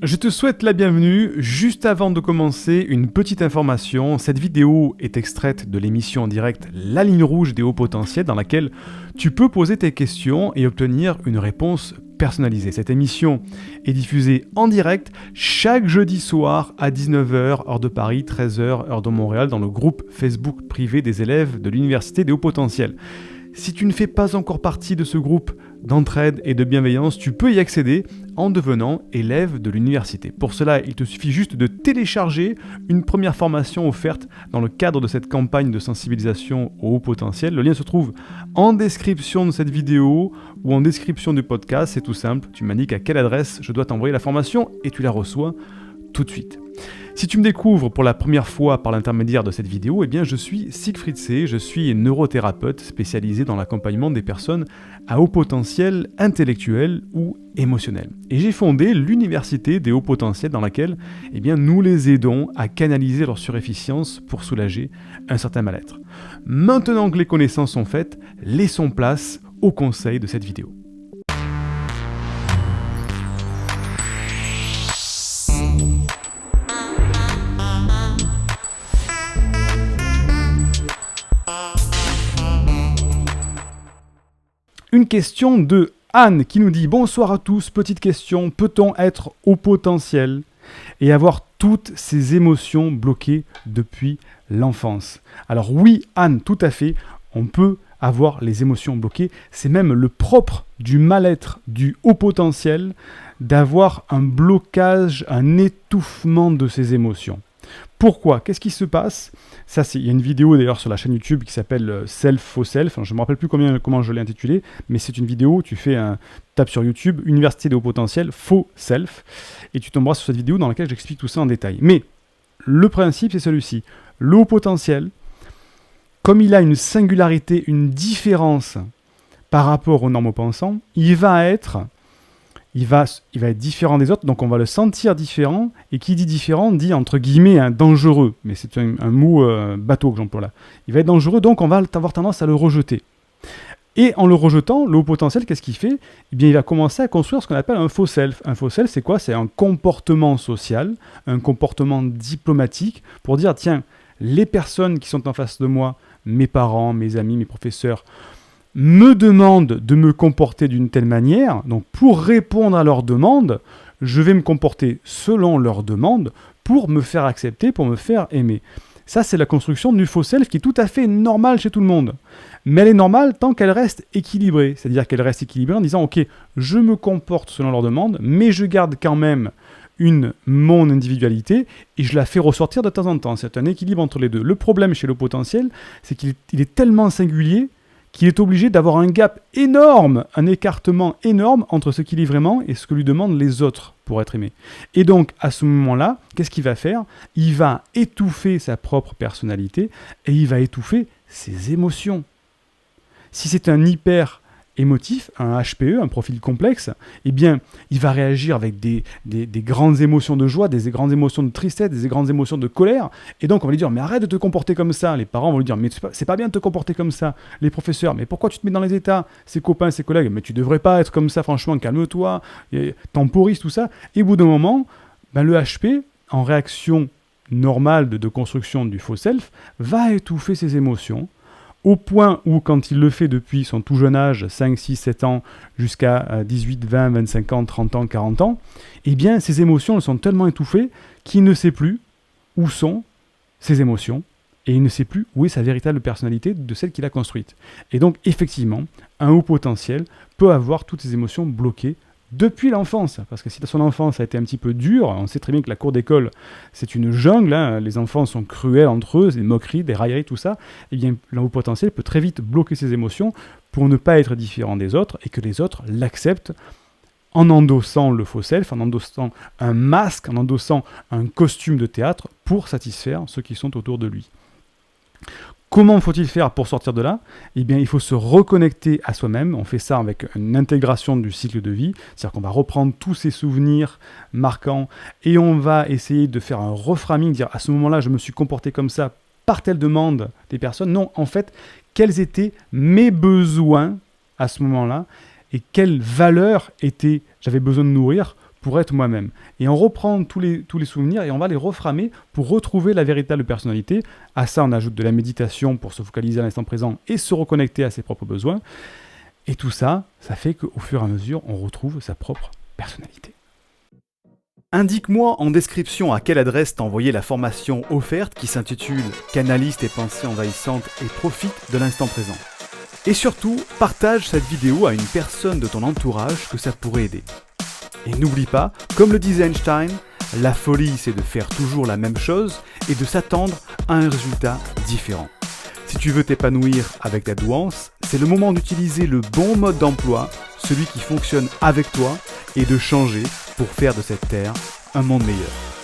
Je te souhaite la bienvenue. Juste avant de commencer, une petite information. Cette vidéo est extraite de l'émission en direct La Ligne Rouge des hauts potentiels dans laquelle tu peux poser tes questions et obtenir une réponse personnalisée. Cette émission est diffusée en direct chaque jeudi soir à 19h, heure de Paris, 13h, heure de Montréal, dans le groupe Facebook privé des élèves de l'Université des hauts potentiels. Si tu ne fais pas encore partie de ce groupe d'entraide et de bienveillance, tu peux y accéder en devenant élève de l'université. Pour cela, il te suffit juste de télécharger une première formation offerte dans le cadre de cette campagne de sensibilisation au haut potentiel. Le lien se trouve en description de cette vidéo ou en description du podcast. C'est tout simple, tu m'indiques à quelle adresse je dois t'envoyer la formation et tu la reçois tout de suite. Si tu me découvres pour la première fois par l'intermédiaire de cette vidéo, eh bien je suis Siegfried C, je suis neurothérapeute spécialisé dans l'accompagnement des personnes à haut potentiel intellectuel ou émotionnel. Et j'ai fondé l'Université des hauts potentiels dans laquelle eh bien, nous les aidons à canaliser leur surefficience pour soulager un certain mal-être. Maintenant que les connaissances sont faites, laissons place au conseil de cette vidéo. Une question de Anne qui nous dit « Bonsoir à tous, petite question, peut-on être haut potentiel et avoir toutes ces émotions bloquées depuis l'enfance ?» Alors oui Anne, tout à fait, on peut avoir les émotions bloquées. C'est même le propre du mal-être du haut potentiel d'avoir un blocage, un étouffement de ces émotions. Pourquoi ? Qu'est-ce qui se passe ? Ça, il y a une vidéo d'ailleurs sur la chaîne YouTube qui s'appelle Self Faux Self. Je ne me rappelle plus comment je l'ai intitulée, mais c'est une vidéo où tu tapes sur YouTube Université des hauts potentiels Faux Self et tu tomberas sur cette vidéo dans laquelle j'explique tout ça en détail. Mais le principe, c'est celui-ci. Le haut potentiel, comme il a une singularité, une différence par rapport aux normaux-pensants, il va être différent des autres, donc on va le sentir différent, et qui dit différent dit entre guillemets dangereux, mais c'est un mot bateau que j'emploie là. Il va être dangereux, donc on va avoir tendance à le rejeter. Et en le rejetant, le haut potentiel, qu'est-ce qu'il fait ? Eh bien, il va commencer à construire ce qu'on appelle un faux self. Un faux self, c'est quoi ? C'est un comportement social, un comportement diplomatique, pour dire, tiens, les personnes qui sont en face de moi, mes parents, mes amis, mes professeurs, me demandent de me comporter d'une telle manière, donc pour répondre à leurs demandes, je vais me comporter selon leurs demandes pour me faire accepter, pour me faire aimer. Ça, c'est la construction du faux self qui est tout à fait normale chez tout le monde. Mais elle est normale tant qu'elle reste équilibrée. C'est-à-dire qu'elle reste équilibrée en disant « Ok, je me comporte selon leurs demandes, mais je garde quand même mon individualité et je la fais ressortir de temps en temps. » C'est un équilibre entre les deux. Le problème chez le potentiel, c'est qu'il est tellement singulier qu'il est obligé d'avoir un gap énorme, un écartement énorme entre ce qu'il est vraiment et ce que lui demandent les autres pour être aimé. Et donc, à ce moment-là, qu'est-ce qu'il va faire ? Il va étouffer sa propre personnalité et il va étouffer ses émotions. Si c'est un hyper émotif, un HPE, un profil complexe, eh bien, il va réagir avec des grandes émotions de joie, des grandes émotions de tristesse, des grandes émotions de colère. Et donc, on va lui dire, mais arrête de te comporter comme ça. Les parents vont lui dire, mais c'est pas bien de te comporter comme ça. Les professeurs, mais pourquoi tu te mets dans les états ? Ses copains, ses collègues, mais tu devrais pas être comme ça, franchement, calme-toi, temporise, tout ça. Et au bout d'un moment, le HP, en réaction normale de construction du faux self, va étouffer ses émotions, au point où, quand il le fait depuis son tout jeune âge, 5, 6, 7 ans, jusqu'à 18, 20, 25 ans, 30 ans, 40 ans, eh bien, ses émotions elles sont tellement étouffées qu'il ne sait plus où sont ses émotions et il ne sait plus où est sa véritable personnalité de celle qu'il a construite. Et donc, effectivement, un haut potentiel peut avoir toutes ses émotions bloquées depuis l'enfance, parce que si son enfance a été un petit peu dure, on sait très bien que la cour d'école, c'est une jungle, les enfants sont cruels entre eux, des moqueries, des railleries, tout ça, et bien le haut potentiel peut très vite bloquer ses émotions pour ne pas être différent des autres, et que les autres l'acceptent en endossant le faux self, en endossant un masque, en endossant un costume de théâtre pour satisfaire ceux qui sont autour de lui. Comment faut-il faire pour sortir de là ? Eh bien, il faut se reconnecter à soi-même. On fait ça avec une intégration du cycle de vie. C'est-à-dire qu'on va reprendre tous ces souvenirs marquants et on va essayer de faire un reframing, dire à ce moment-là, je me suis comporté comme ça par telle demande des personnes. Non, en fait, quels étaient mes besoins à ce moment-là et quelles valeurs j'avais besoin de nourrir pour être moi-même. Et on reprend tous les souvenirs et on va les reframer pour retrouver la véritable personnalité. À ça, on ajoute de la méditation pour se focaliser à l'instant présent et se reconnecter à ses propres besoins. Et tout ça, ça fait qu'au fur et à mesure, on retrouve sa propre personnalité. Indique-moi en description à quelle adresse t'as envoyé la formation offerte qui s'intitule « Canalise tes pensées envahissantes et profite de l'instant présent ». Et surtout, partage cette vidéo à une personne de ton entourage que ça pourrait aider. Et n'oublie pas, comme le disait Einstein, la folie c'est de faire toujours la même chose et de s'attendre à un résultat différent. Si tu veux t'épanouir avec ta douance, c'est le moment d'utiliser le bon mode d'emploi, celui qui fonctionne avec toi, et de changer pour faire de cette terre un monde meilleur.